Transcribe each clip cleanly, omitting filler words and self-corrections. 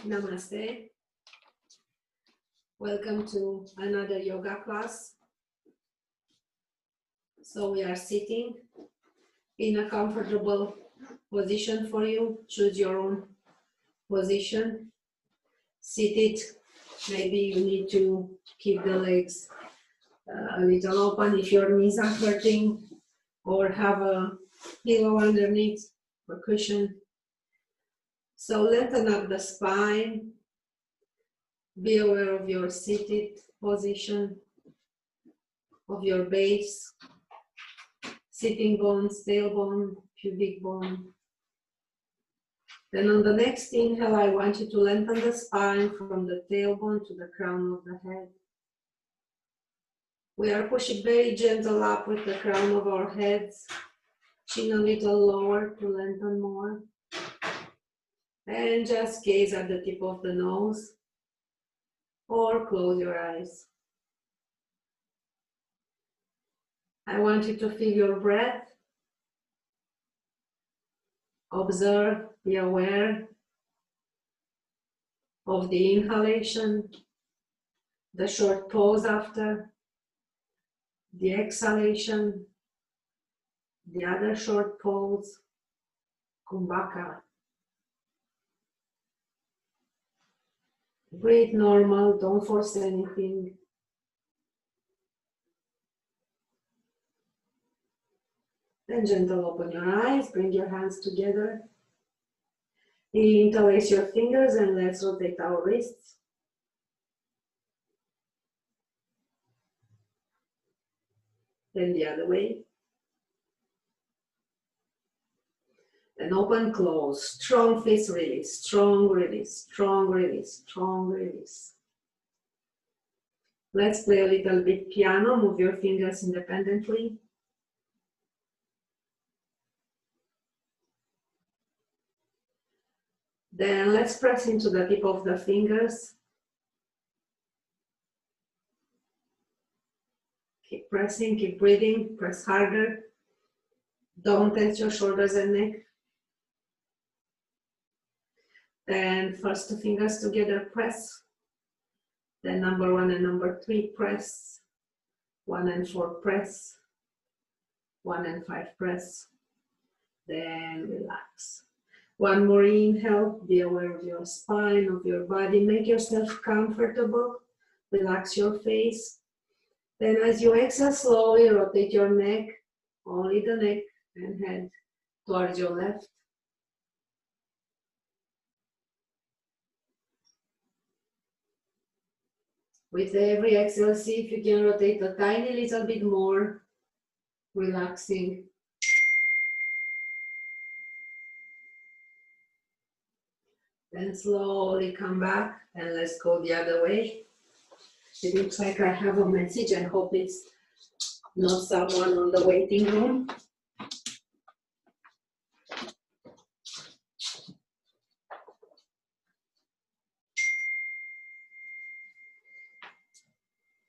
Namaste. Welcome to another yoga class. So we are sitting in a comfortable position for you. Choose your own position. Seated, maybe you need to keep the legs a little open if your knees are hurting, or have a pillow underneath or cushion. So lengthen up the spine. Be aware of your seated position, of your base, sitting bones, tailbone, pubic bone. Then on the next inhale, I want you to lengthen the spine from the tailbone to the crown of the head. We are pushing very gentle up with the crown of our heads, chin a little lower to lengthen more. And just gaze at the tip of the nose or close your eyes. I want you to feel your breath. Observe, be aware of the inhalation, the short pause after, the exhalation, the other short pause, kumbhaka. Breathe normal, don't force anything. Then gentle open your eyes, bring your hands together. Interlace your fingers and let's rotate our wrists. Then the other way. Then open, close, strong fist release, strong release, strong release, strong release. Let's play a little bit piano, move your fingers independently. Then let's press into the tip of the fingers. Keep pressing, keep breathing, press harder. Don't tense your shoulders and neck. Then first two fingers together, press. Then number 1 and number 3, press. 1 and 4, press. 1 and 5, press. Then relax. One more inhale, be aware of your spine, of your body. Make yourself comfortable. Relax your face. Then as you exhale, slowly rotate your neck, only the neck and head towards your left. With every exhale, see if you can rotate a tiny little bit more, relaxing. Then slowly come back and let's go the other way. It looks like I have a message. I hope it's not someone on the waiting room.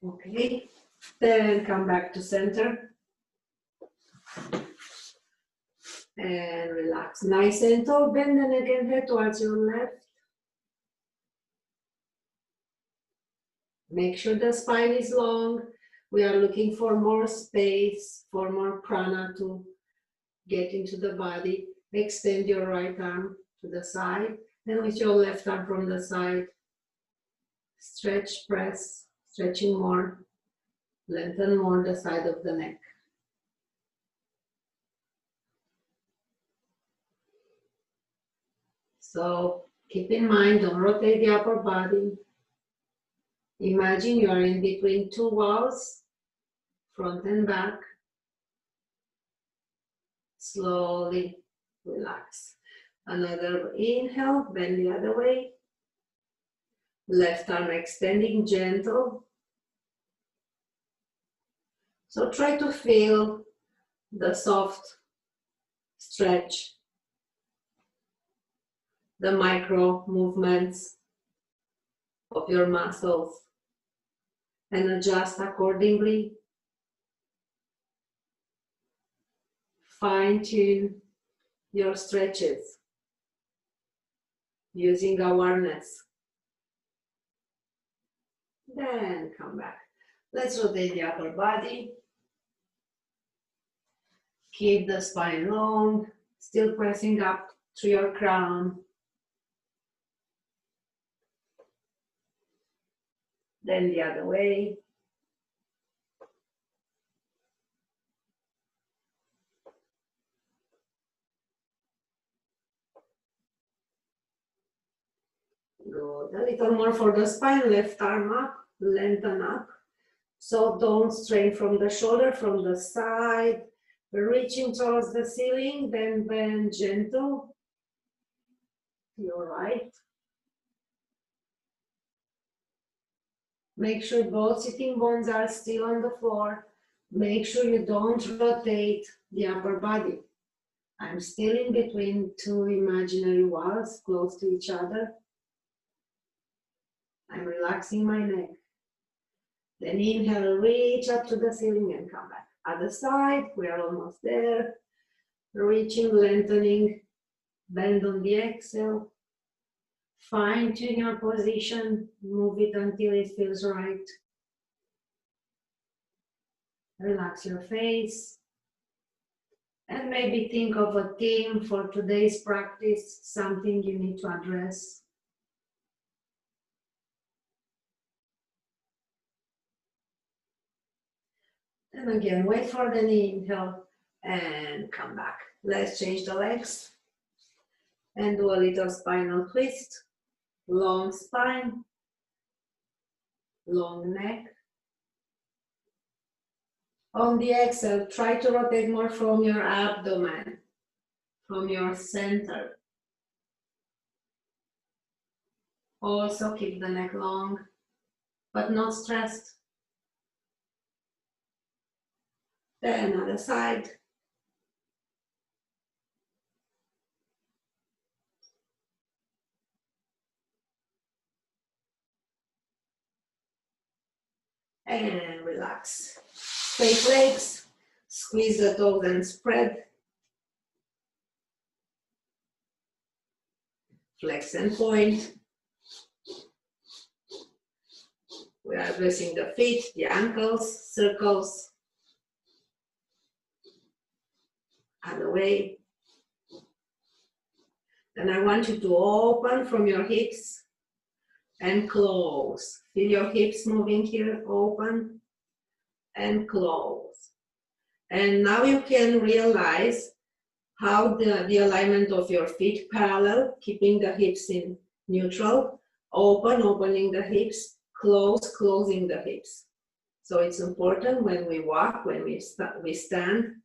Okay, then come back to center. And relax. Nice and tall. Bend the neck and head towards your left. Make sure the spine is long. We are looking for more space, for more prana to get into the body. Extend your right arm to the side. And with your left arm from the side, stretch, press, stretching more. Lengthen more the side of the neck. So keep in mind, don't rotate the upper body. Imagine you are in between two walls, front and back. Slowly relax. Another inhale, bend the other way. Left arm extending, gentle. So try to feel the soft stretch, the micro movements of your muscles, and adjust accordingly. Fine-tune your stretches. using awareness. Then come back. Let's rotate the upper body. Keep the spine long, still pressing up to your crown. Then the other way. Good. A little more for the spine, left arm up, lengthen up. So don't strain from the shoulder, from the side, reaching towards the ceiling, then bend gentle. You're right. Make sure both sitting bones are still on the floor. Make sure you don't rotate the upper body. I'm still in between two imaginary walls close to each other. I'm relaxing my neck. Then inhale, reach up to the ceiling and come back. Other side, we are almost there. Reaching, lengthening, bend on the exhale. Fine tune your position, move it until it feels right. Relax your face. And maybe think of a theme for today's practice, something you need to address. And again, wait for the inhale and come back. Let's change the legs and do a little spinal twist. Long spine, long neck. On the exhale, try to rotate more from your abdomen, from your center. Also keep the neck long, but not stressed. Then other side. And relax. Straight legs, squeeze the toes and spread. Flex and point. We are addressing the feet, the ankles, circles. Other way. Then I want you to open from your hips and close. Feel your hips moving here, open and close. And now you can realize how the alignment of your feet parallel, keeping the hips in neutral, open, opening the hips, close, closing the hips. So it's important when we walk, when we stand,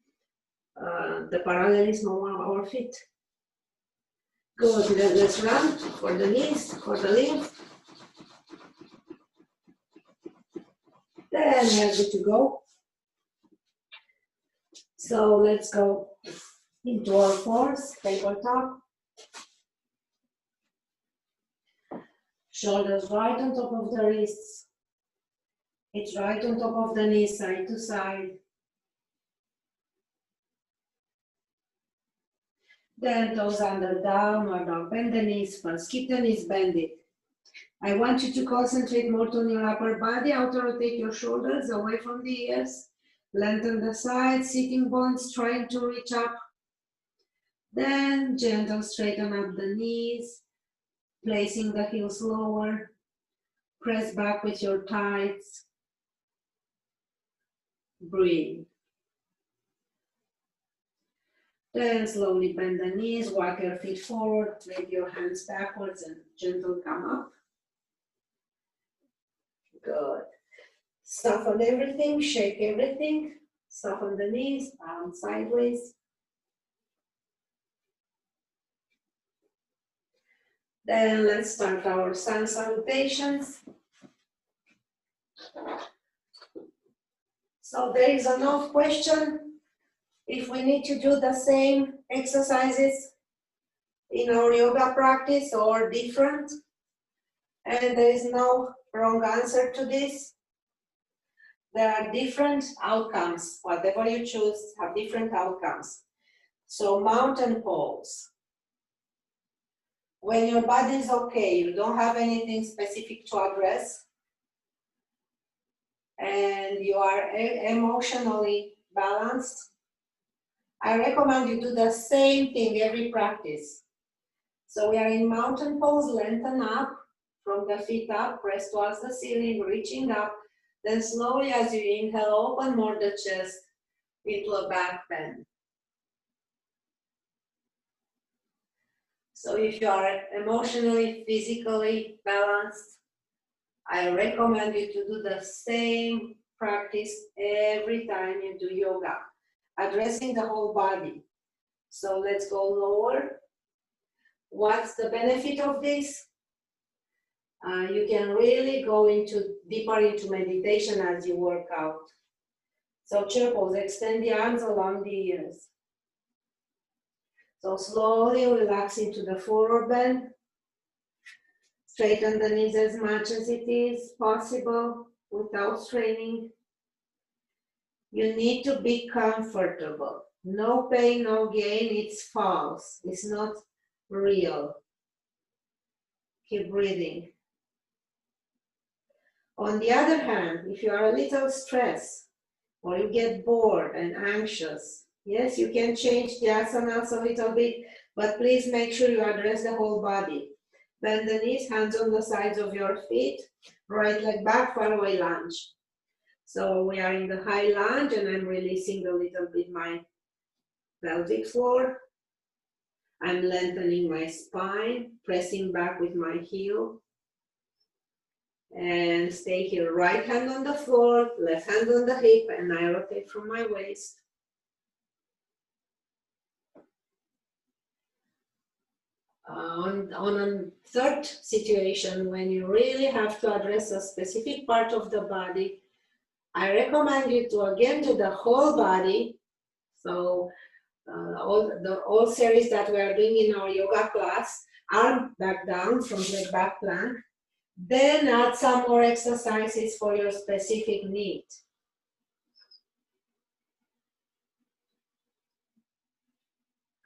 the parallelism of our feet. Good, let's run for the knees, for the limbs. Then we are good to go. So let's go into our fours, tabletop. Shoulders right on top of the wrists. It's right on top of the knees, side to side. Then toes under, downward dog. Bend the knees first. Keep the knees bended. I want you to concentrate more on your upper body. Outer rotate your shoulders away from the ears. Lengthen the sides, sitting bones, trying to reach up. Then gentle straighten up the knees, placing the heels lower. Press back with your thighs. Breathe. Then slowly bend the knees, walk your feet forward, take your hands backwards and gentle come up. Good. Soften everything, shake everything. Soften the knees, down sideways. Then let's start our sun salutations. So there is an off question. If we need to do the same exercises in our yoga practice or different, and there is no wrong answer to this. There are different outcomes. Whatever you choose have different outcomes. So mountain pose. When your body is okay, you don't have anything specific to address, and you are emotionally balanced, I recommend you do the same thing every practice. So we are in mountain pose, lengthen up from the feet up, press towards the ceiling, reaching up. Then slowly as you inhale, open more the chest into a back bend. So if you are emotionally, physically balanced, I recommend you to do the same practice every time you do yoga, addressing the whole body. So let's go lower. What's the benefit of this? You can really go deeper into meditation as you work out. So chair pose, extend the arms along the ears. So slowly relax into the forward bend. Straighten the knees as much as it is possible without straining. You need to be comfortable. No pain, no gain, it's false. It's not real. Keep breathing. On the other hand, if you are a little stressed or you get bored and anxious, yes, you can change the asanas a little bit, but please make sure you address the whole body. Bend the knees, hands on the sides of your feet, right leg back, far away lunge. So we are in the high lunge and I'm releasing a little bit my pelvic floor. I'm lengthening my spine, pressing back with my heel. And stay here, right hand on the floor, left hand on the hip, and I rotate from my waist. On a third situation, when you really have to address a specific part of the body, I recommend you to again do the whole body. So all series that we are doing in our yoga class, arm back down from the back plank. Then add some more exercises for your specific need.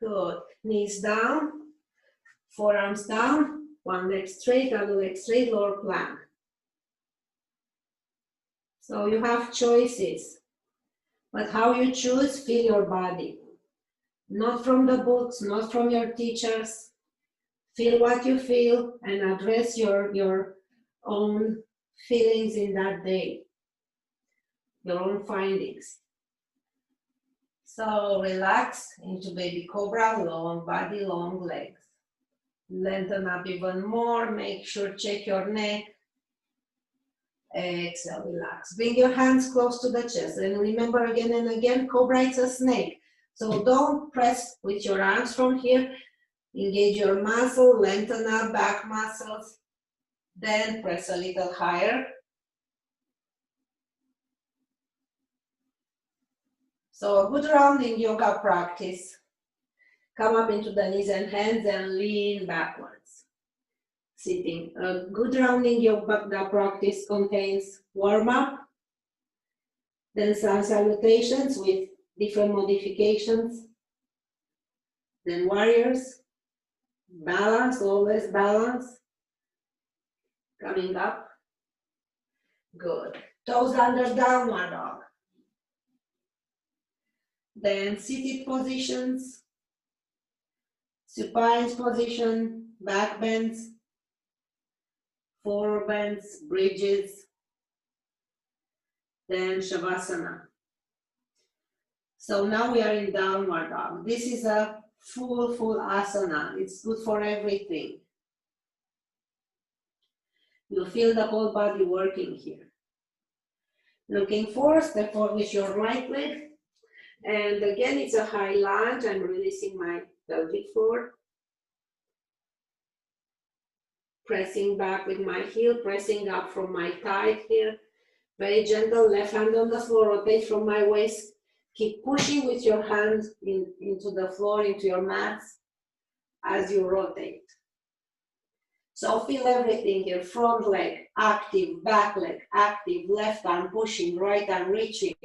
Good. Knees down, forearms down, one leg straight, other leg straight, lower plank. So you have choices, but how you choose, feel your body. Not from the books, not from your teachers. Feel what you feel and address your own feelings in that day, your own findings. So relax into baby cobra, long body, long legs. Lengthen up even more, make sure check your neck. Exhale, relax. Bring your hands close to the chest and remember again and again, cobra is a snake. So don't press with your arms from here. Engage your muscle, lengthen up back muscles. Then press a little higher. So a good rounding yoga practice. Come up into the knees and hands and lean backwards. Sitting. A good rounding yoga practice contains warm-up, then some salutations with different modifications, then warriors, balance, always balance, coming up. Good. Toes under downward dog. Then seated positions, supine position, back bends, forward bends, bridges, then Shavasana. So now we are in downward dog. This is a full asana. It's good for everything. You feel the whole body working here. Looking forward, step forward with your right leg. And again, it's a high lunge. I'm releasing my pelvic floor. Pressing back with my heel, pressing up from my thigh here. Very gentle, left hand on the floor, rotate from my waist. Keep pushing with your hand into the floor, into your mats as you rotate. So feel everything here, front leg, active, back leg, active, left arm pushing, right arm reaching,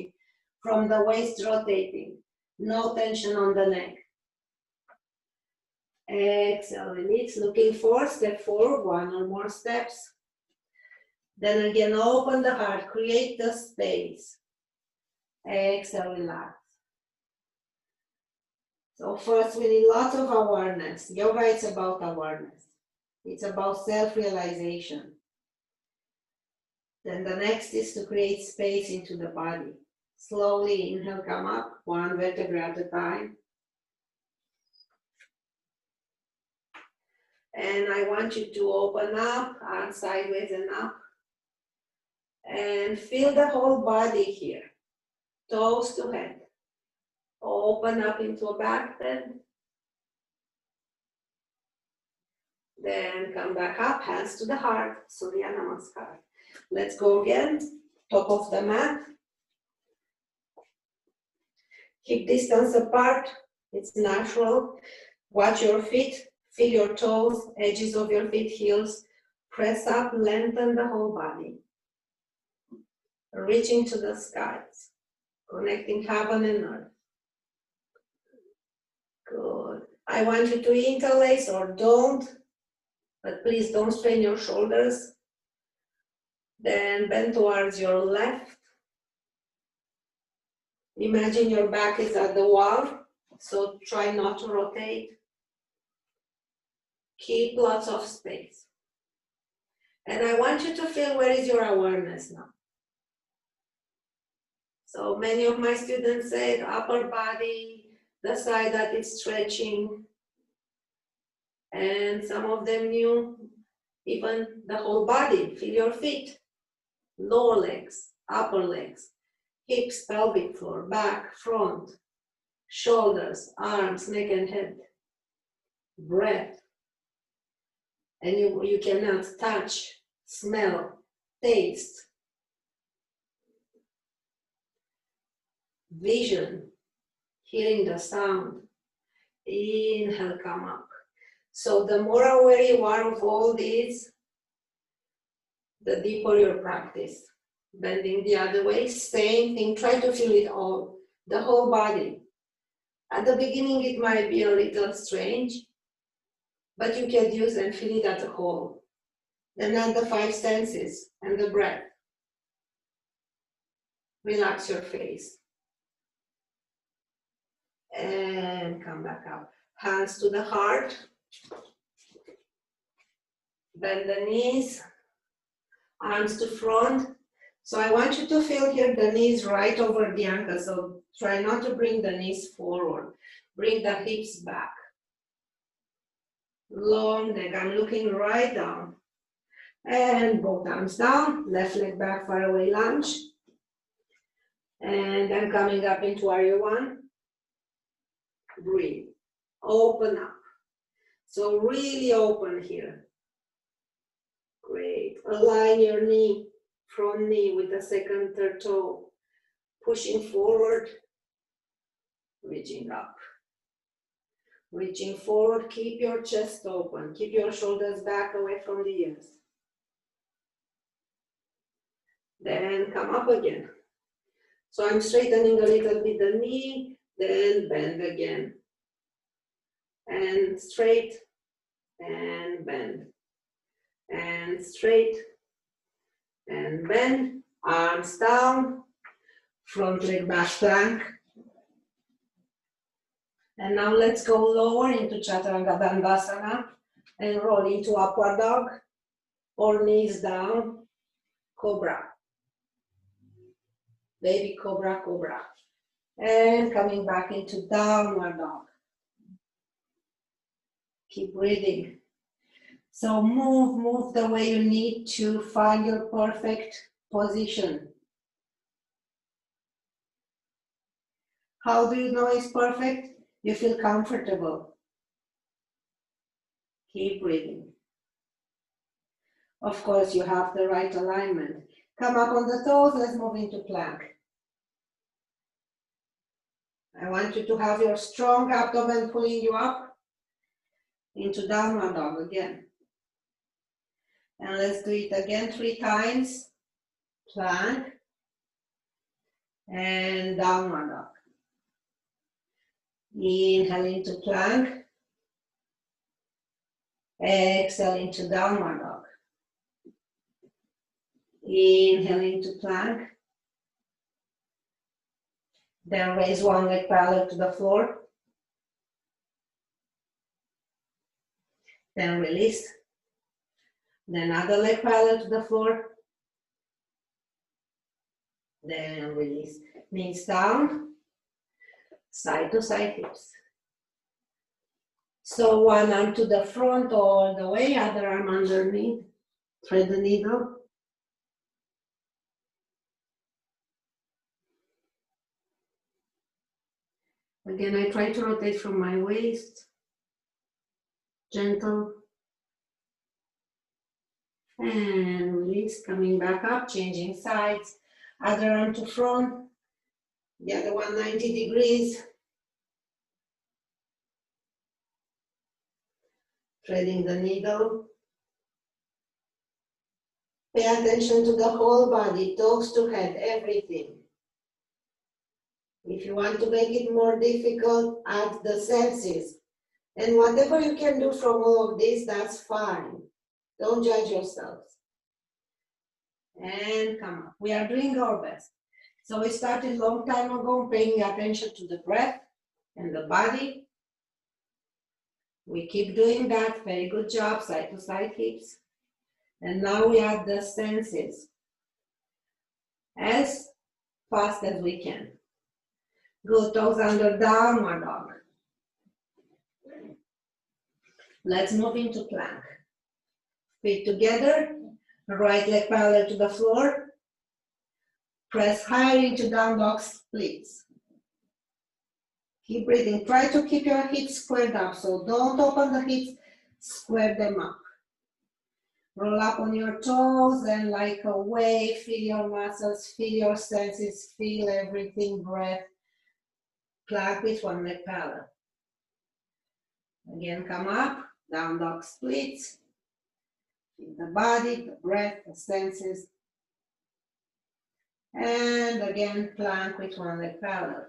from the waist rotating, no tension on the neck. Exhale, release. Looking for step forward, one or more steps. Then again, open the heart, create the space. Exhale, relax. So first we need lots of awareness. Yoga is about awareness. It's about self-realization. Then the next is to create space into the body. Slowly inhale, come up, one vertebra at a time. And I want you to open up, arms sideways and up. And feel the whole body here. Toes to head. Open up into a back bend. Then come back up, hands to the heart, Surya Namaskar. Let's go again, top of the mat. Keep distance apart, it's natural. Watch your feet, feel your toes, edges of your feet, heels. Press up, lengthen the whole body. Reaching to the skies, connecting heaven and earth. Good. I want you to interlace or don't, but please don't strain your shoulders. Then bend towards your left. Imagine your back is at the wall, so try not to rotate. Keep lots of space. And I want you to feel where is your awareness now. So many of my students said upper body, the side that is stretching. And some of them knew even the whole body. Feel your feet, lower legs, upper legs, hips, pelvic floor, back, front, shoulders, arms, neck and head. Breath. And you cannot touch, smell, taste. Vision, hearing the sound. Inhale, come up. So the more aware you are of all these, the deeper your practice. Bending the other way, same thing, try to feel it all, the whole body. At the beginning it might be a little strange, but you can use and feel it as a whole. Then add the 5 senses and the breath. Relax your face. And come back up. Hands to the heart. Bend the knees. Arms to front. So I want you to feel here the knees right over the ankles. So try not to bring the knees forward. Bring the hips back. Long neck. I'm looking right down. And both arms down. Left leg back, far away lunge. And then coming up into warrior one. Breathe. Open up. So really open here. Great. Align your knee, front knee with the second, third toe. Pushing forward. Reaching up. Reaching forward, keep your chest open. Keep your shoulders back away from the ears. Then come up again. So I'm straightening a little bit the knee, then bend again. And straight, and bend. And straight, and bend. Arms down, front leg back plank. And now let's go lower into Chaturanga Dandasana and roll into upward dog or knees down, cobra. Baby cobra, cobra. And coming back into downward dog. Keep breathing. So move the way you need to find your perfect position. How do you know it's perfect? You feel comfortable. Keep breathing. Of course, you have the right alignment. Come up on the toes, let's move into plank. I want you to have your strong abdomen pulling you up into downward dog again. And let's do it again 3 times. Plank and downward dog. Inhale into plank Exhale into downward dog. Inhale into plank. Then raise one leg parallel to the floor. Then release. Then other leg parallel to the floor. Then release. Knees down. Side to side hips. So one arm to the front all the way, other arm underneath. Thread the needle. Again, I try to rotate from my waist. Gentle. And release, coming back up, changing sides. Other arm to front. The other one 90 degrees. Threading the needle. Pay attention to the whole body, toes to head, everything. If you want to make it more difficult, add the senses. And whatever you can do from all of this, that's fine. Don't judge yourselves. And come up. We are doing our best. So we started a long time ago paying attention to the breath and the body. We keep doing that. Very good job. Side to side hips. And now we add the senses as fast as we can. Good, toes under, downward dog. Let's move into plank. Feet together, right leg parallel to the floor. Press higher into down dog splits. Keep breathing. Try to keep your hips squared up, so don't open the hips, square them up. Roll up on your toes and like a wave, feel your muscles, feel your senses, feel everything, breath. Plank with one leg parallel. Again, come up, down dog splits. Feel the body, the breath, the senses. And again, plank with one leg parallel.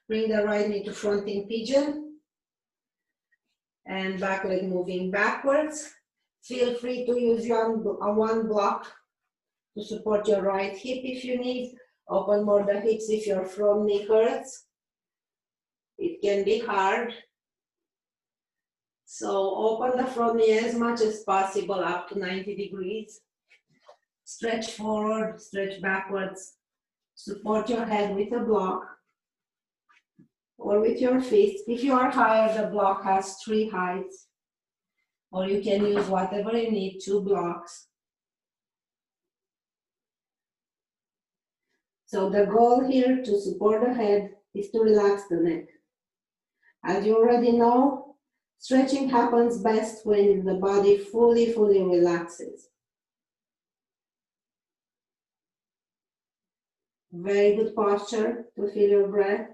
Bring the right knee to front in pigeon. And back leg moving backwards. Feel free to use your one block to support your right hip if you need. Open more the hips if your front knee hurts. It can be hard. So open the front knee as much as possible up to 90 degrees. Stretch forward, stretch backwards. Support your head with a block or with your feet. If you are higher, the block has 3 heights. Or you can use whatever you need, 2 blocks. So the goal here to support the head is to relax the neck. As you already know, stretching happens best when the body fully relaxes. Very good posture to feel your breath.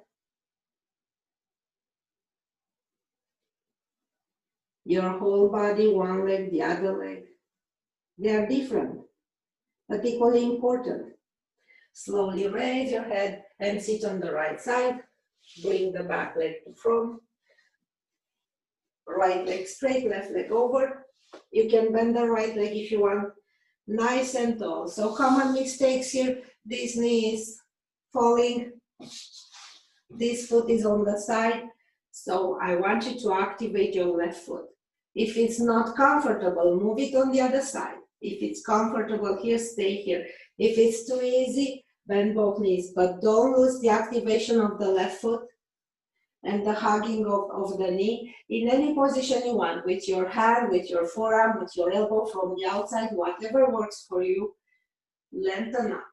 Your whole body, one leg, the other leg. They are different, but equally important. Slowly raise your head and sit on the right side. Bring the back leg to front. Right leg straight, left leg over. You can bend the right leg if you want, nice and tall. So common mistakes here, this knee is falling, this foot is on the side. So I want you to activate your left foot. If it's not comfortable, move it on the other side. If it's comfortable here, stay here. If it's too easy, bend both knees, but don't lose the activation of the left foot and the hugging of the knee in any position you want, with your hand, with your forearm, with your elbow from the outside, whatever works for you, lengthen up.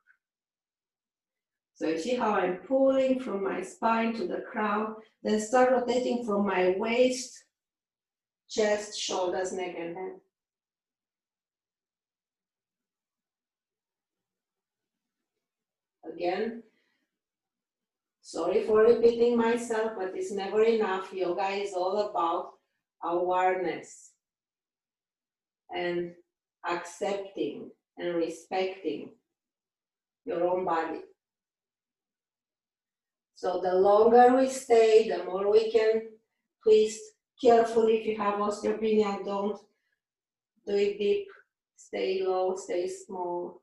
So you see how I'm pulling from my spine to the crown, then start rotating from my waist, chest, shoulders, neck, and head. Again, sorry for repeating myself, but it's never enough. Yoga is all about awareness and accepting and respecting your own body. So the longer we stay, the more we can twist, Carefully, if you have osteopenia, don't do it deep. Stay low, stay small.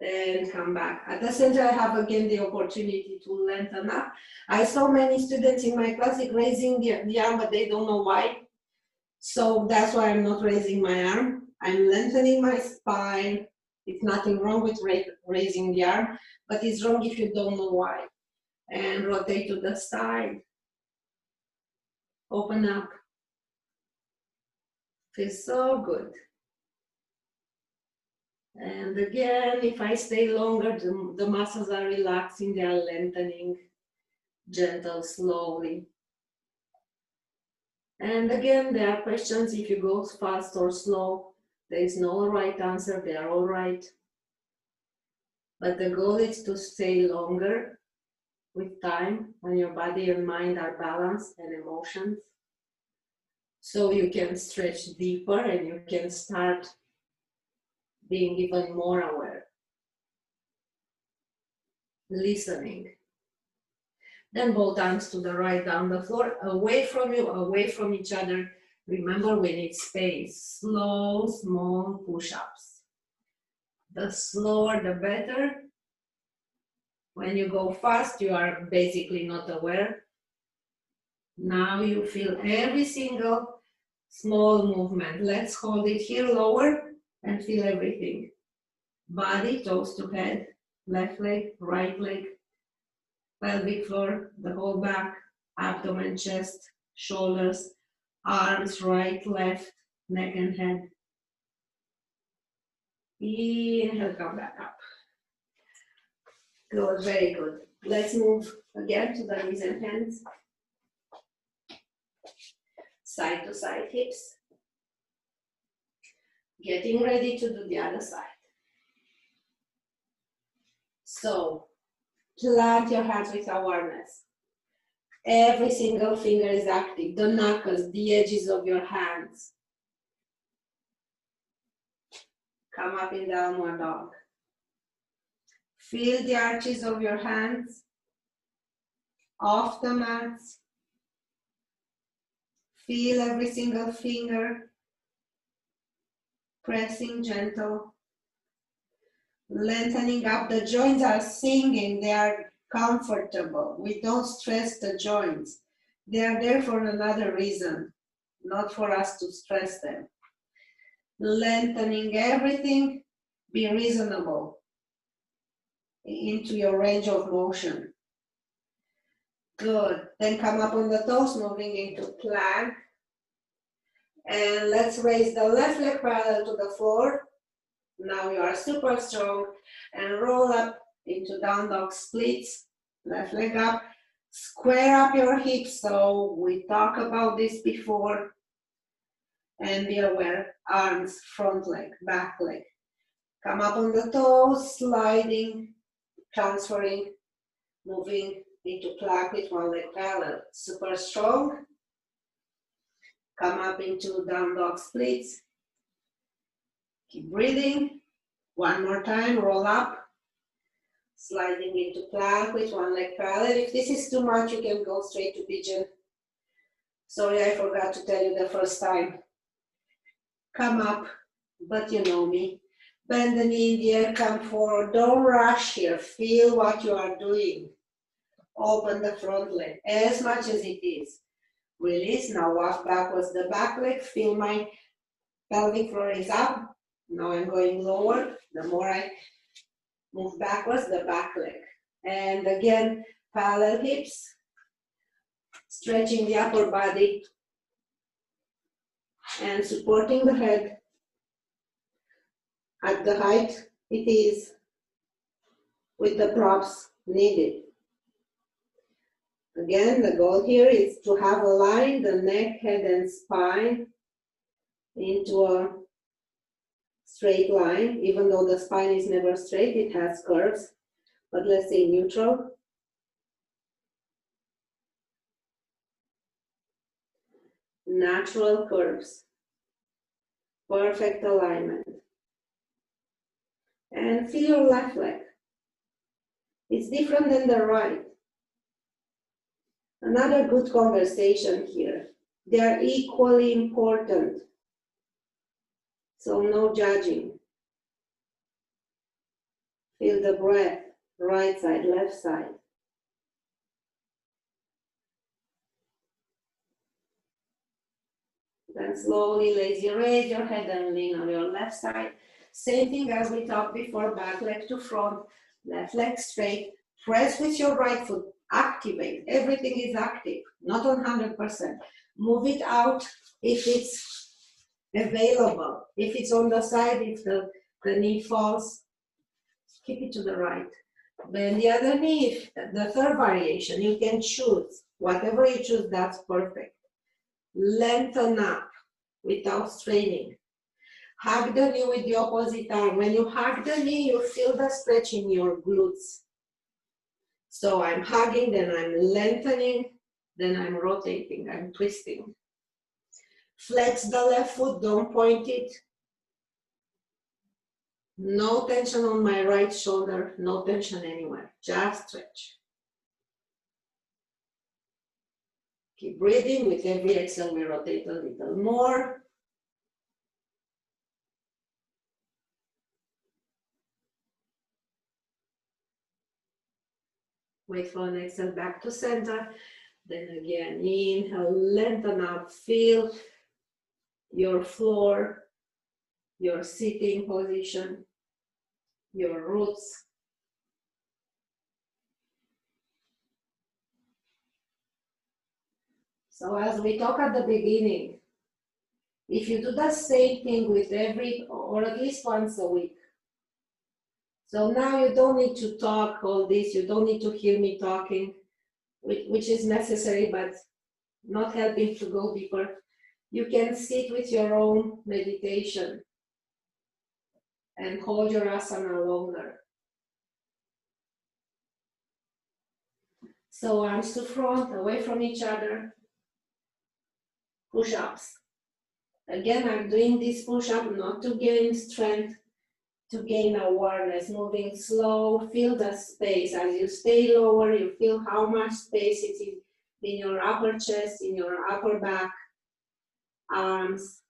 Then come back. At the center, I have again the opportunity to lengthen up. I saw many students in my class raising the arm, but they don't know why. So that's why I'm not raising my arm. I'm lengthening my spine. It's nothing wrong with raising the arm, but it's wrong if you don't know why. And rotate to the side. Open up. Feels so good. And again, if I stay longer, the muscles are relaxing, they are lengthening, gentle, slowly. And again, there are questions if you go fast or slow. There is no right answer, they are all right. But the goal is to stay longer with time when your body and mind are balanced and emotions. So you can stretch deeper and you can start being even more aware. Listening. Then both arms to the right down the floor, away from you, away from each other. Remember, we need space. Slow, small push-ups. The slower, the better. When you go fast, you are basically not aware. Now you feel every single small movement. Let's hold it here lower and feel everything. Body, toes to head, left leg, right leg, pelvic floor, the whole back, abdomen, chest, shoulders, arms, right, left, neck and head. Inhale, come back up. Good, very good. Let's move again to the knees and hands. Side to side hips. Getting ready to do the other side. So, plant your hands with awareness. Every single finger is active. The knuckles, the edges of your hands. Come up in downward dog. Feel the arches of your hands off the mats. Feel every single finger pressing gentle. Lengthening up. The joints are singing. They are comfortable. We don't stress the joints. They are there for another reason, not for us to stress them. Lengthening everything. Be reasonable into your range of motion. Good. Then come up on the toes, moving into plank. And let's raise the left leg parallel to the floor. Now you are super strong. And roll up into down dog splits. Left leg up. Square up your hips. So we talked about this before. And be aware. Arms, front leg, back leg. Come up on the toes, sliding, transferring, moving into plank with one leg parallel. Super strong. Come up into down dog splits. Keep breathing. One more time, roll up. Sliding into plank with one leg parallel. If this is too much, you can go straight to pigeon. Sorry, I forgot to tell you the first time. Come up, but you know me. Bend the knee in the air, come forward. Don't rush here. Feel what you are doing. Open the front leg as much as it is. Release. Now walk backwards the back leg. Feel my pelvic floor is up. Now I'm going lower. The more I move backwards, the back leg. And again, parallel hips. Stretching the upper body. And supporting the head at the height it is with the props needed. Again, the goal here is to have aligned the neck, head, and spine into a straight line. Even though the spine is never straight, it has curves, but let's say neutral. Natural curves. Perfect alignment. And feel your left leg. It's different than the right. Another good conversation here. They are equally important. So no judging. Feel the breath, right side, left side. Then slowly, lazy, raise your head and lean on your left side. Same thing as we talked before, back leg to front, left leg straight. Press with your right foot, activate. Everything is active, not on 100%. Move it out if it's available. If it's on the side, if the knee falls, keep it to the right. Then the other knee, the third variation, you can choose. Whatever you choose, that's perfect. Lengthen up without straining. Hug the knee with the opposite arm. When you hug the knee, you feel the stretch in your glutes. So I'm hugging, then I'm lengthening, then I'm rotating, I'm twisting. Flex the left foot, don't point it. No tension on my right shoulder, no tension anywhere, just stretch. Keep breathing. With every exhale, we rotate a little more. Wait for an exhale back to center. Then again, inhale, lengthen up, feel your floor, your sitting position, your roots. So as we talked at the beginning, if you do the same thing with every, or at least once a week, so now you don't need to talk all this, you don't need to hear me talking, which is necessary, but not helping to go deeper. You can sit with your own meditation and hold your asana longer. So arms to front, away from each other. Push-ups. Again, I'm doing this push-up not to gain strength, to gain awareness, moving slow. Feel the space. As you stay lower, you feel how much space it is in your upper chest, in your upper back, arms.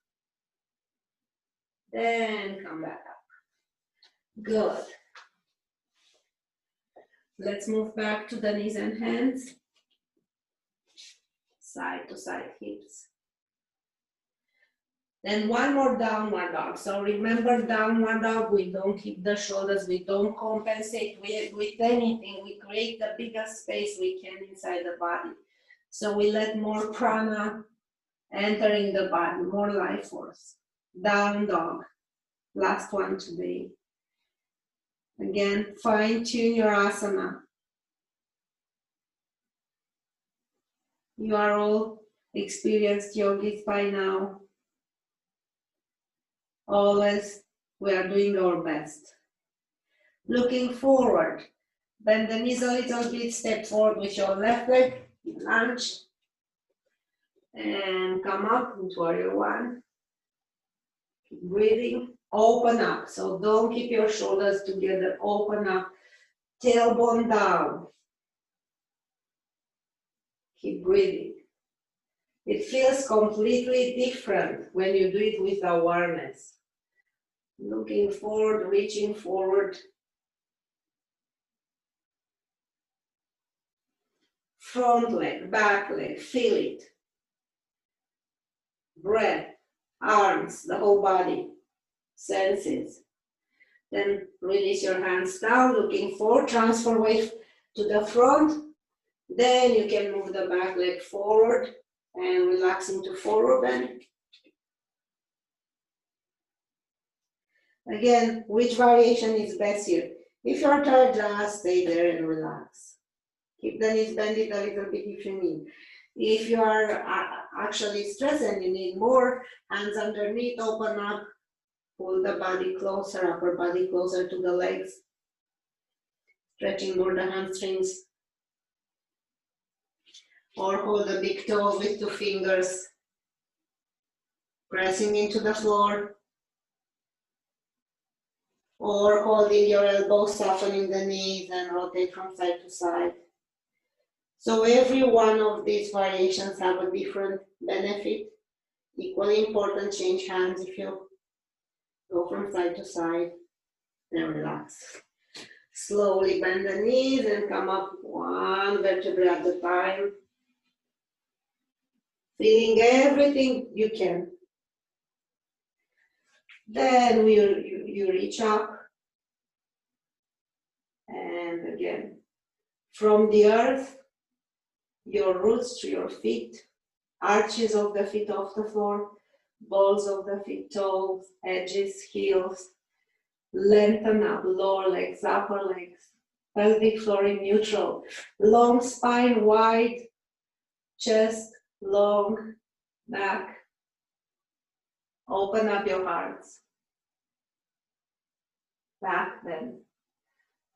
Then come back up. Good. Let's move back to the knees and hands. Side to side hips. Then one more downward dog. So remember, downward dog, we don't keep the shoulders, we don't compensate with anything. We create the biggest space we can inside the body. So we let more prana entering the body, more life force. Down dog. Last one today. Again, fine tune your asana. You are all experienced yogis by now. Always, we are doing our best. Looking forward, bend the knees a little bit, step forward with your left leg, lunge, and come up into warrior one. Keep breathing, open up, so don't keep your shoulders together, open up, tailbone down. Keep breathing. It feels completely different when you do it with awareness. Looking forward, reaching forward. Front leg, back leg, feel it. Breath, arms, the whole body, senses. Then release your hands down, looking forward, transfer weight to the front. Then you can move the back leg forward and relax into forward bend. Again, which variation is best here? If you're tired, just stay there and relax. Keep the knees bended a little bit if you need. If you are actually stressed and you need more, hands underneath, open up, pull the body closer, upper body closer to the legs, stretching more the hamstrings. Or hold the big toe with 2 fingers, pressing into the floor. Or holding your elbows, softening the knees and rotate from side to side. So every one of these variations have a different benefit. Equally important, change hands if you go from side to side, then relax. Slowly bend the knees and come up one vertebra at a time. Feeling everything you can. Then you reach up. And again, from the earth, your roots to your feet, arches of the feet off the floor, balls of the feet, toes, edges, heels. Lengthen up, lower legs, upper legs, pelvic floor in neutral. Long spine, wide, chest, long, back. Open up your hearts. Back bend.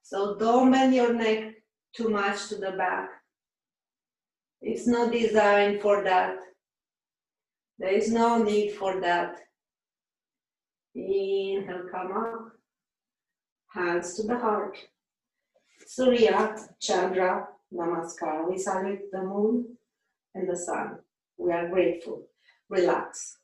So don't bend your neck too much to the back. It's not designed for that. There is no need for that. Inhale, come up. Hands to the heart. Surya, Chandra, Namaskar. We salute the moon and the sun. We are grateful. Relax.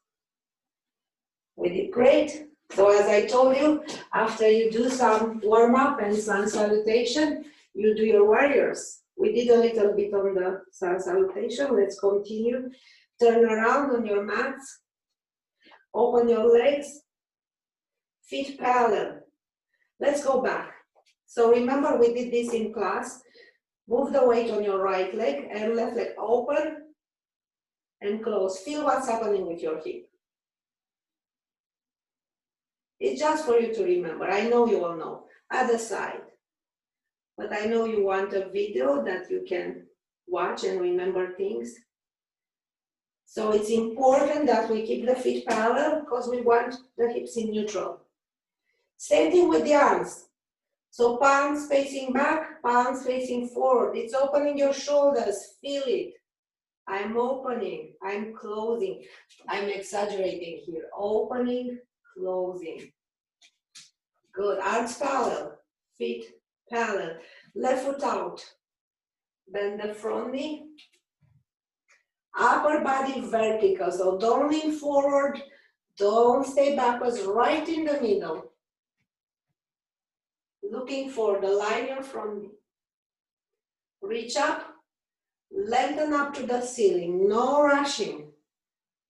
We did great. So as I told you, after you do some warm-up and sun salutation, you do your warriors. We did a little bit on the sun salutation. Let's continue. Turn around on your mats. Open your legs. Feet parallel. Let's go back. So remember we did this in class. Move the weight on your right leg and left leg open and close. Feel what's happening with your hip. It's just for you to remember. I know you all know. Other side. But I know you want a video that you can watch and remember things. So it's important that we keep the feet parallel because we want the hips in neutral. Same thing with the arms. So palms facing back, palms facing forward. It's opening your shoulders. Feel it. I'm opening, I'm closing. I'm exaggerating here. Opening, closing. Good. Arms parallel, feet parallel. Left foot out. Bend the front knee. Upper body vertical. So don't lean forward. Don't stay backwards. Right in the middle. Looking for the line in front knee. Reach up. Lengthen up to the ceiling. No rushing.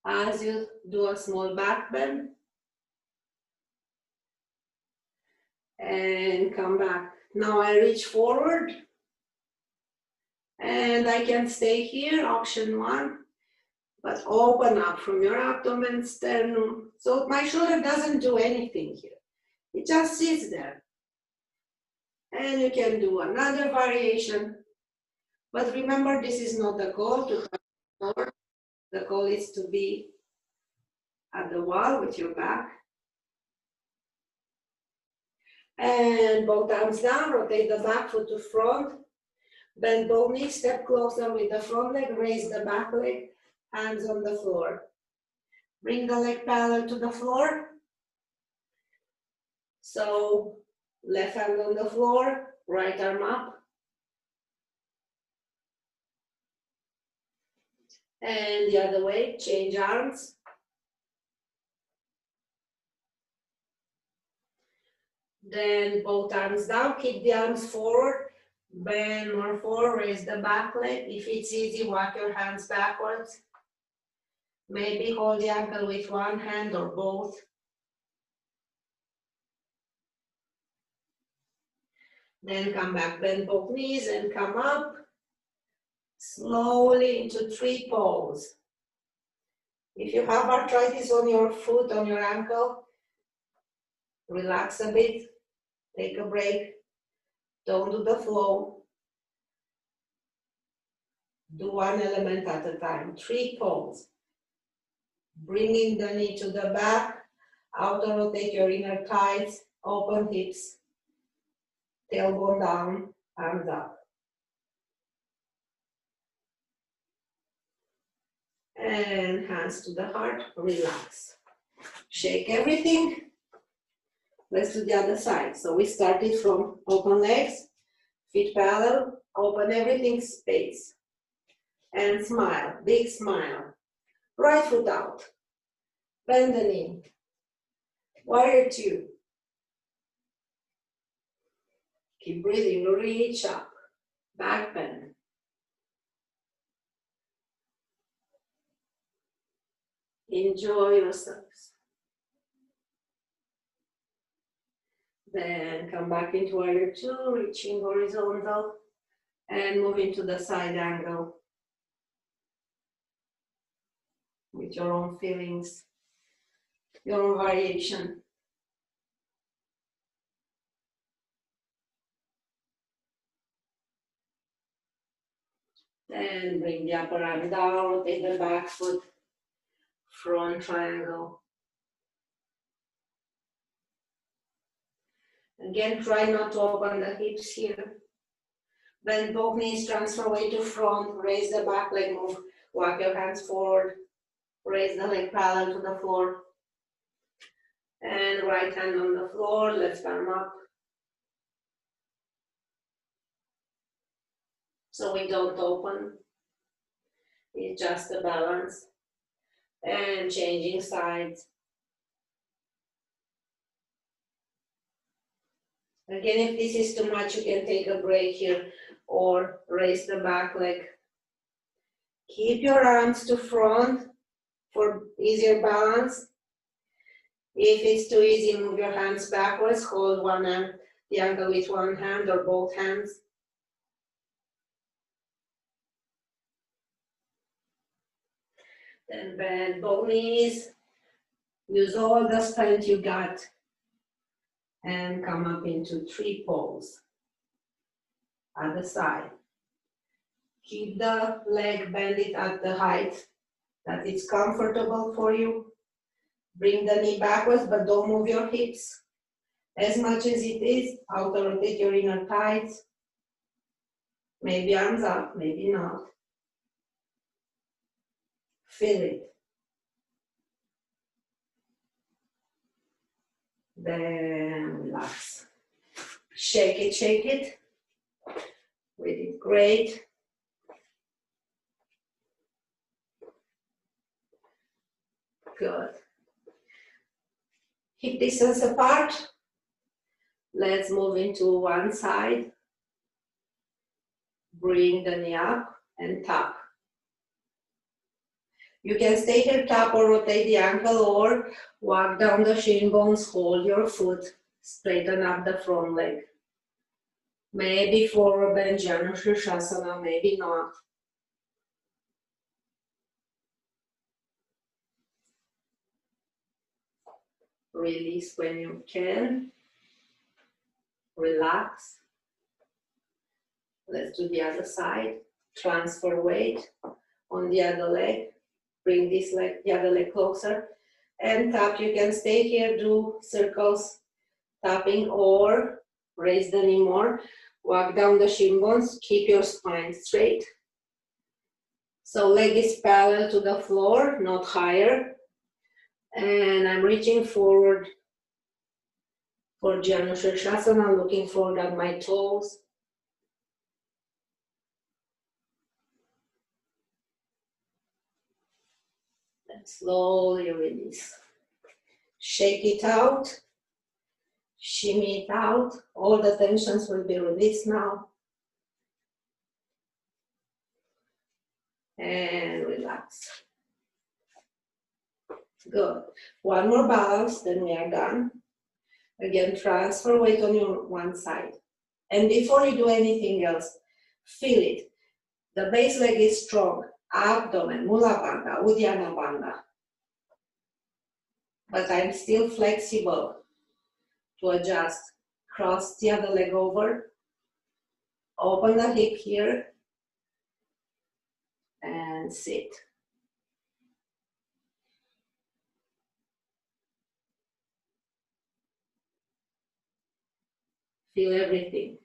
As you do a small back bend. And come back. Now I reach forward. And I can stay here, option 1. But open up from your abdomen, sternum. So my shoulder doesn't do anything here. It just sits there. And you can do another variation. But remember, this is not the goal to touch the floor. The goal is to be at the wall with your back. And both arms down, rotate the back foot to front. Bend both knees, step closer with the front leg, raise the back leg, hands on the floor. Bring the leg parallel to the floor. So left hand on the floor, right arm up. And the other way, change arms. Then both arms down, keep the arms forward. Bend more forward, raise the back leg. If it's easy, walk your hands backwards. Maybe hold the ankle with one hand or both. Then come back, bend both knees and come up. Slowly into tree pose. If you have arthritis on your foot, on your ankle, relax a bit, take a break. Don't do the flow. Do one element at a time. Tree pose. Bringing the knee to the back. Outer rotate your inner thighs. Open hips. Tailbone down. Arms up. And hands to the heart. Relax. Shake everything. Let's do the other side. So we started from open legs, feet parallel, open everything, space. And smile, big smile. Right foot out. Bend the knee. Warrior two. Keep breathing, reach up. Back bend. Enjoy yourselves. Then come back into warrior two, reaching horizontal and move into the side angle with your own feelings, your own variation. Then bring the upper arm down, rotate the back foot, front triangle. Again, try not to open the hips here. Bend both knees, transfer weight to front, raise the back leg, move, walk your hands forward, raise the leg parallel to the floor. And right hand on the floor, left arm up. So we don't open, it's just a balance. And changing sides. Again, if this is too much, you can take a break here or raise the back leg. Keep your arms to front for easier balance. If it's too easy, move your hands backwards, hold one hand, the ankle with one hand or both hands. Then bend both knees, use all the strength you got and come up into tree pose. Other side. Keep the leg bended at the height that is comfortable for you. Bring the knee backwards, but don't move your hips as much as it is. Outer rotate your inner thighs. Maybe arms up, maybe not. Feel it. Then relax. Shake it, shake it. We did great. Good. Hip distance apart. Let's move into one side. Bring the knee up and tap. You can stay here, tap or rotate the ankle or walk down the shin bones, hold your foot, straighten up the front leg. Maybe forward bend, Janu Sirsasana, maybe not. Release when you can. Relax. Let's do the other side. Transfer weight on the other leg. Bring this leg, the other leg closer. And tap, you can stay here, do circles, tapping, or raise the knee more. Walk down the shin bones, keep your spine straight. So leg is parallel to the floor, not higher. And I'm reaching forward for Janu Sirsasana, looking forward at my toes. And slowly release. Shake it out. Shimmy it out. All the tensions will be released now. And relax. Good. One more balance, then we are done. Again, transfer weight on your one side. And before you do anything else, feel it. The base leg is strong. Abdomen, Mula Bandha, Uddiyana Bandha. But I'm still flexible to adjust. Cross the other leg over. Open the hip here. And sit. Feel everything.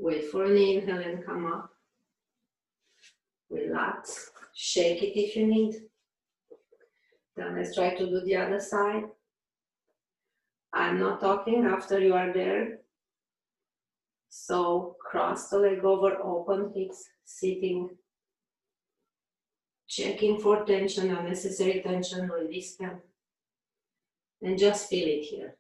Wait for an inhale and come up. Relax. Shake it if you need. Then let's try to do the other side. I'm not talking after you are there. So cross the leg over, open hips, sitting, checking for tension, unnecessary tension, release them. And just feel it here.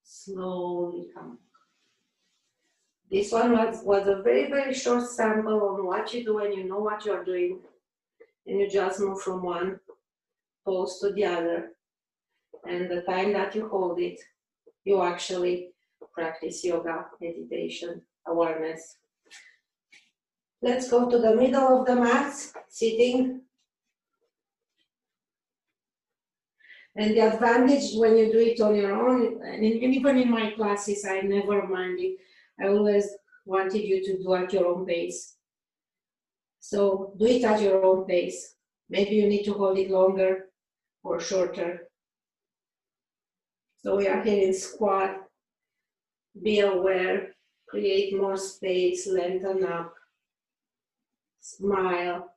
Slowly come. This one was a very, very short sample on what you do when you know what you're doing. And you just move from one pose to the other. And the time that you hold it, you actually practice yoga, meditation, awareness. Let's go to the middle of the mat, sitting. And the advantage when you do it on your own, and even in my classes, I never minded. I always wanted you to do at your own pace. So do it at your own pace. Maybe you need to hold it longer or shorter. So we are here in squat. Be aware, create more space, lengthen up, smile,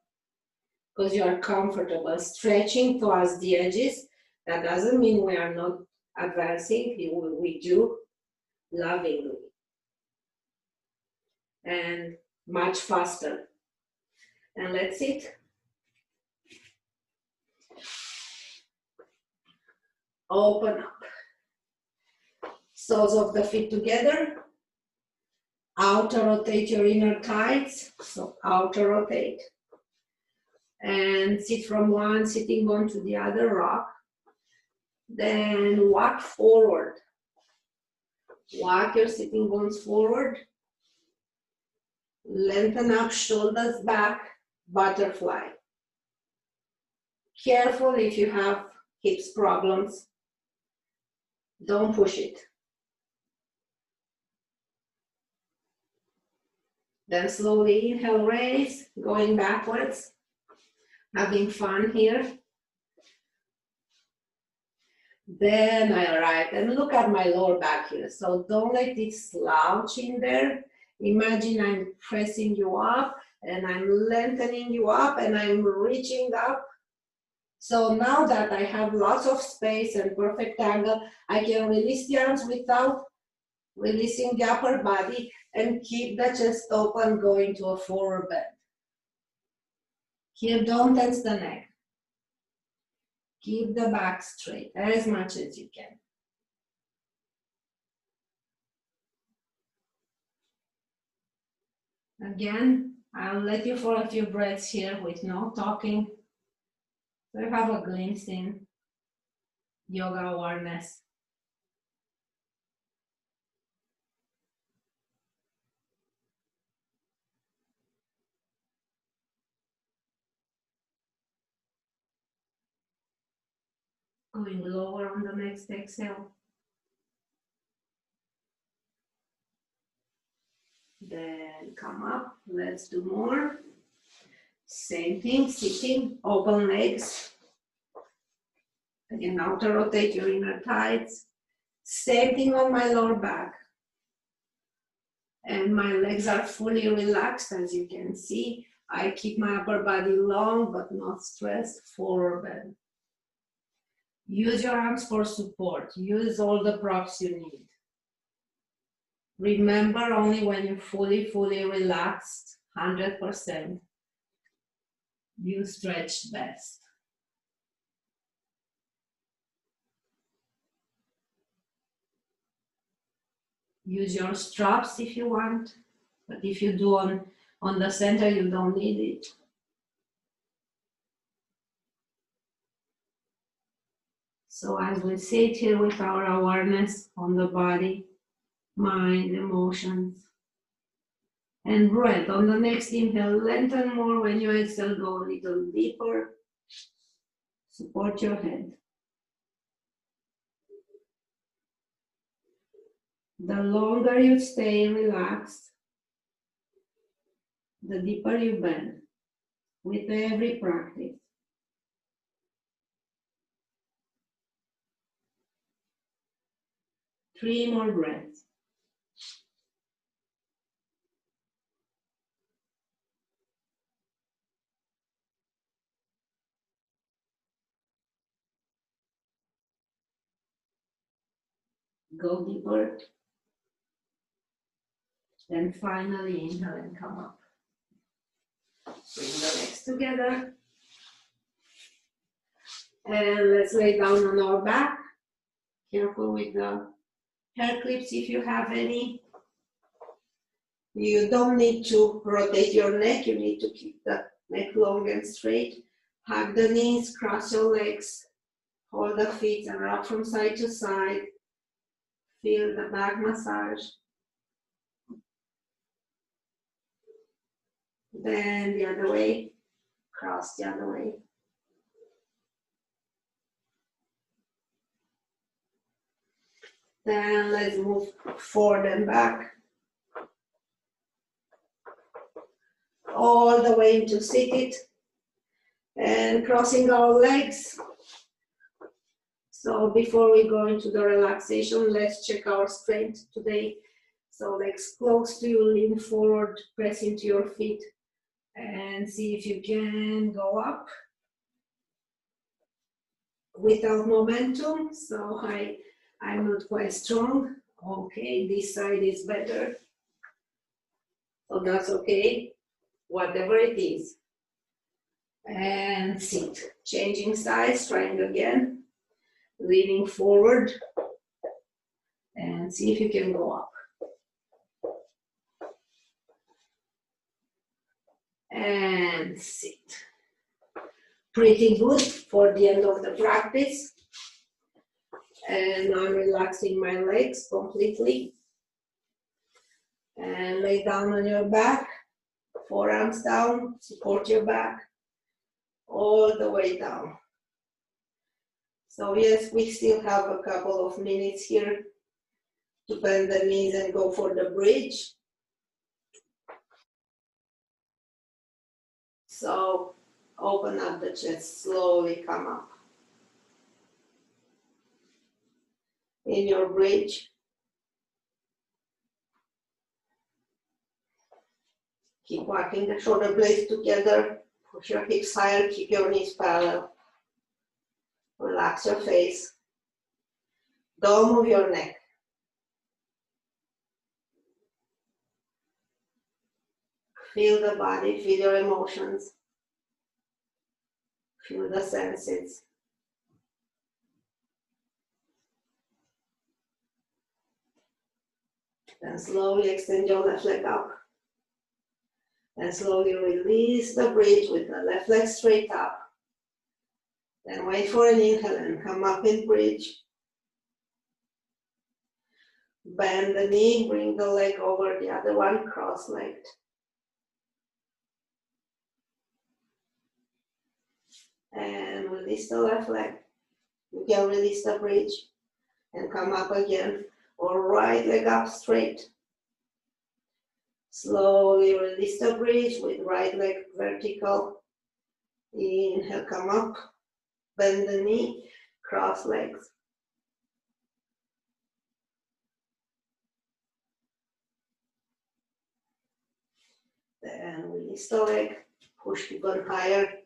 because you are comfortable. Stretching towards the edges, that doesn't mean we are not advancing, we do lovingly and much faster. And let's sit. Open up. Soles of the feet together. Outer rotate your inner thighs. So outer rotate. And sit from one sitting bone to the other, rock. Then walk forward. Walk your sitting bones forward. Lengthen up, shoulders back, butterfly. Careful if you have hips problems. Don't push it. Then slowly inhale, raise, going backwards. Having fun here. Then I arrive and look at my lower back here. So don't let it slouch in there. Imagine I'm pressing you up and I'm lengthening you up and I'm reaching up. So now that I have lots of space and perfect angle, I can release the arms without releasing the upper body and keep the chest open, going to a forward bend. Here, don't tense the neck. Keep the back straight as much as you can. Again, I'll let you for a few breaths here with no talking. So you have a glimpse in yoga awareness. Going lower on the next exhale. Then come up, let's do more. Same thing, sitting, open legs. Again, outer rotate your inner thighs. Same thing on my lower back. And my legs are fully relaxed, as you can see. I keep my upper body long, but not stressed, forward bend. Use your arms for support. Use all the props you need. Remember, only when you're fully relaxed, 100%, you stretch best. Use your straps if you want, but if you do on the center, you don't need it. So as we sit here with our awareness on the body, mind, emotions, and breath. On the next inhale, lengthen more. When you exhale, go a little deeper. Support your head. The longer you stay relaxed, the deeper you bend with every practice. 3 more breaths. Go deeper. Then finally inhale and come up. Bring the legs together. And let's lay down on our back. Careful with the hair clips if you have any. You don't need to rotate your neck. You need to keep the neck long and straight. Hug the knees, cross your legs. Hold the feet and rock from side to side. Feel the back massage. Then the other way, cross the other way. Then let's move forward and back. All the way into seated. And crossing our legs. So before we go into the relaxation, let's check our strength today. So legs close to you, lean forward, press into your feet, and see if you can go up without momentum. So I'm not quite strong. Okay, this side is better. So that's okay, whatever it is. And sit, changing sides, trying again, leaning forward, and see if you can go up. And sit. Pretty good for the end of the practice. And I'm relaxing my legs completely. And lay down on your back, forearms down, support your back, all the way down. So yes, we still have a couple of minutes here to bend the knees and go for the bridge. So open up the chest, slowly come up. In your bridge, keep walking the shoulder blades together, push your hips higher, keep your knees parallel. Relax your face. Don't move your neck. Feel the body, feel your emotions. Feel the senses. Then slowly extend your left leg up. Then slowly release the bridge with the left leg straight up. Then wait for an inhale and come up in bridge. Bend the knee, bring the leg over the other one, cross-legged. And release the left leg. You can release the bridge and come up again, or right leg up straight. Slowly release the bridge with right leg vertical. Inhale, come up, bend the knee, cross legs. Then release the leg, push even higher.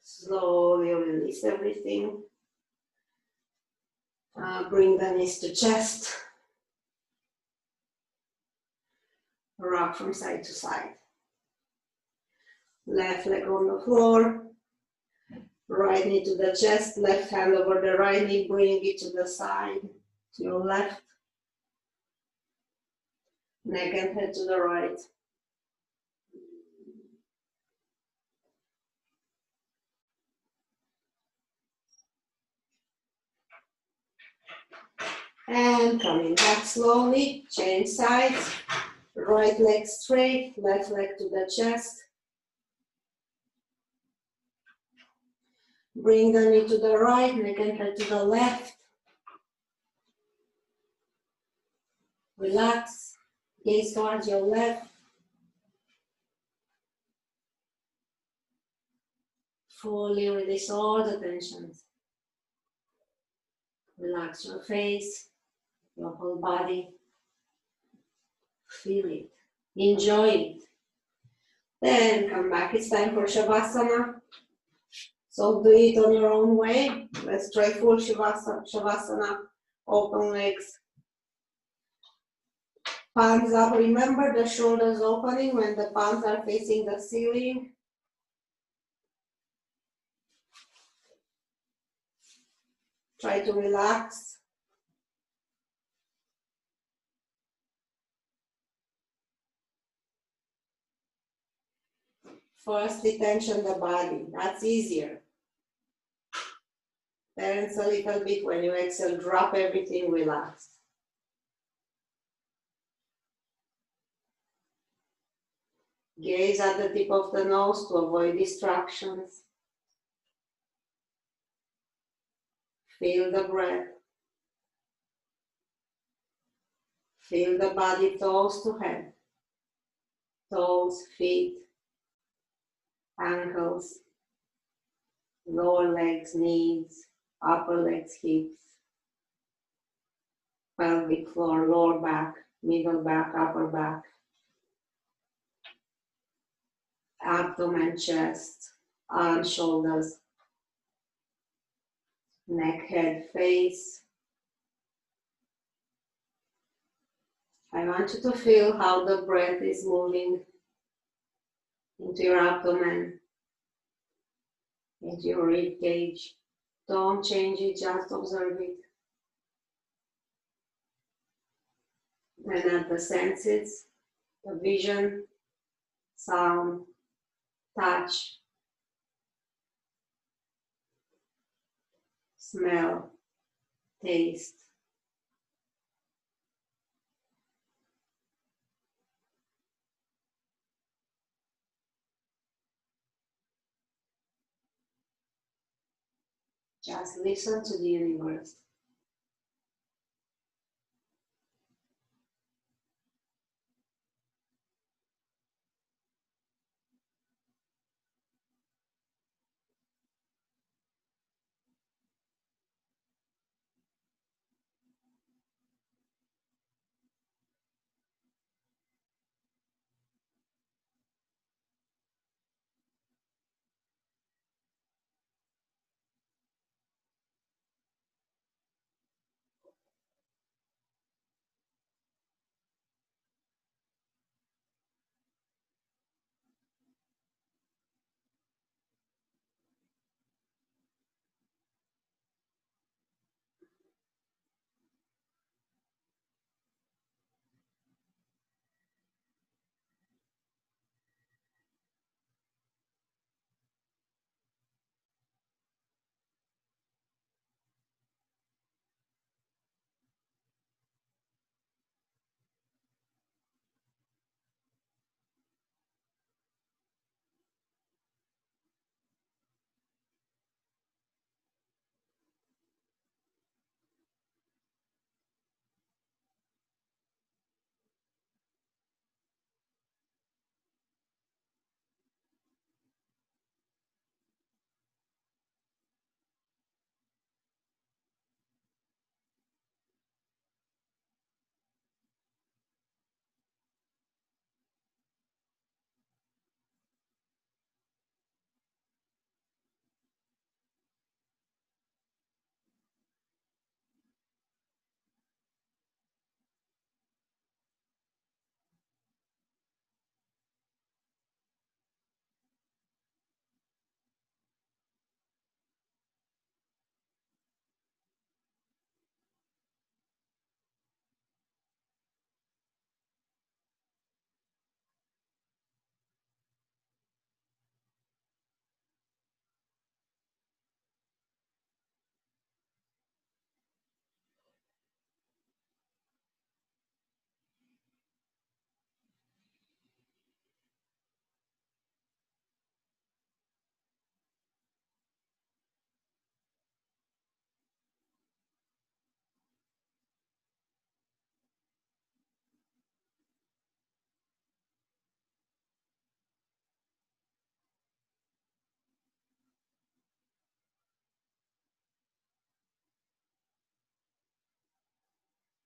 Slowly release everything. Bring the knees to chest. Rock from side to side. Left leg on the floor. Right knee to the chest. Left hand over the right knee. Bring it to the side, to your left. Neck and head to the right. And coming back slowly, change sides. Right leg straight, left leg to the chest. Bring the knee to the right, neck and head to the left. Relax, gaze towards your left. Fully release all the tensions. Relax your face, your whole body. Feel it. Enjoy it. Then come back. It's time for Shavasana. So do it on your own way. Let's try full Shavasana. Open legs. Palms up. Remember the shoulders opening when the palms are facing the ceiling. Try to relax. First, tension the body. That's easier. Tense a little bit. When you exhale, drop everything, relax. Gaze at the tip of the nose to avoid distractions. Feel the breath. Feel the body, toes to head. Toes, feet, ankles, lower legs, knees, upper legs, hips, pelvic floor, lower back, middle back, upper back, abdomen, chest, arms, shoulders, neck, head, face. I want you to feel how the breath is moving into your abdomen, into your rib cage. Don't change it, just observe it. And at the senses, the vision, sound, touch, smell, taste. Just listen to the universe.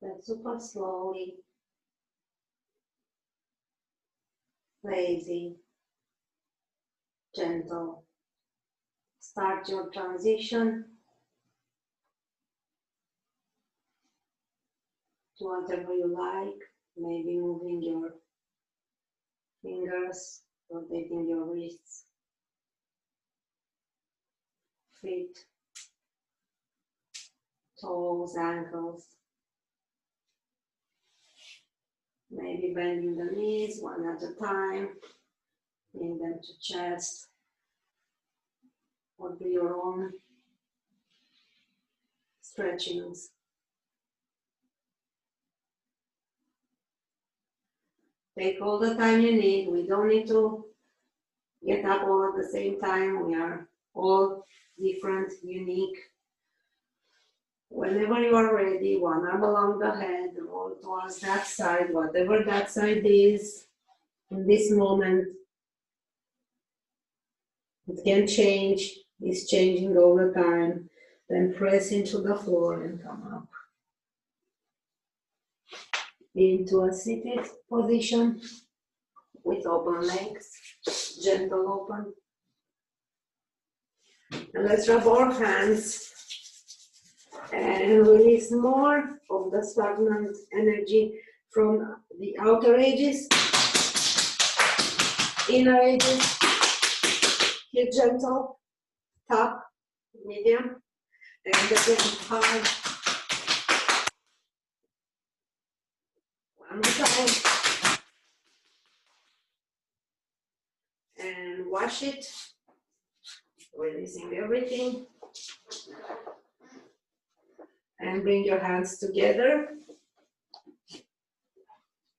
Then super slowly, lazy, gentle. Start your transition to whatever you like, maybe moving your fingers, rotating your wrists, feet, toes, ankles. Maybe bending the knees one at a time, bring them to chest, or do your own stretchings. Take all the time you need. We don't need to get up all at the same time. We are all different, unique. Whenever you are ready, one arm along the head, roll towards that side, whatever that side is. In this moment, it can change, it's changing all the time. Then press into the floor and come up. Into a seated position with open legs, gentle open. And let's rub our hands and release more of the stagnant energy from the outer edges, inner edges. Here gentle, top, medium, and again high. One more time. And wash it, releasing everything. And bring your hands together.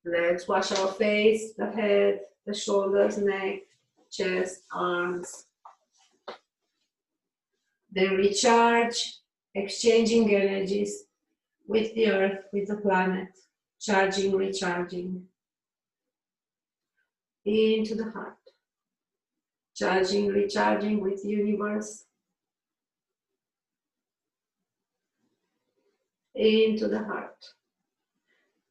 Let's wash our face, the head, the shoulders, neck, chest, arms. Then recharge, exchanging energies with the earth, with the planet. Charging, recharging. Into the heart. Charging, recharging with the universe. Into the heart.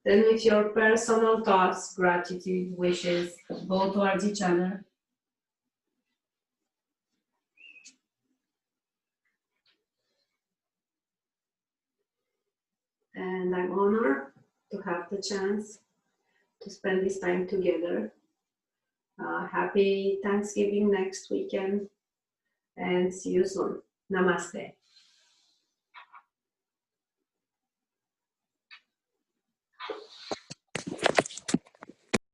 Then with your personal thoughts, gratitude, wishes, go towards each other. And I'm honored to have the chance to spend this time together. Happy Thanksgiving next weekend and see you soon. Namaste.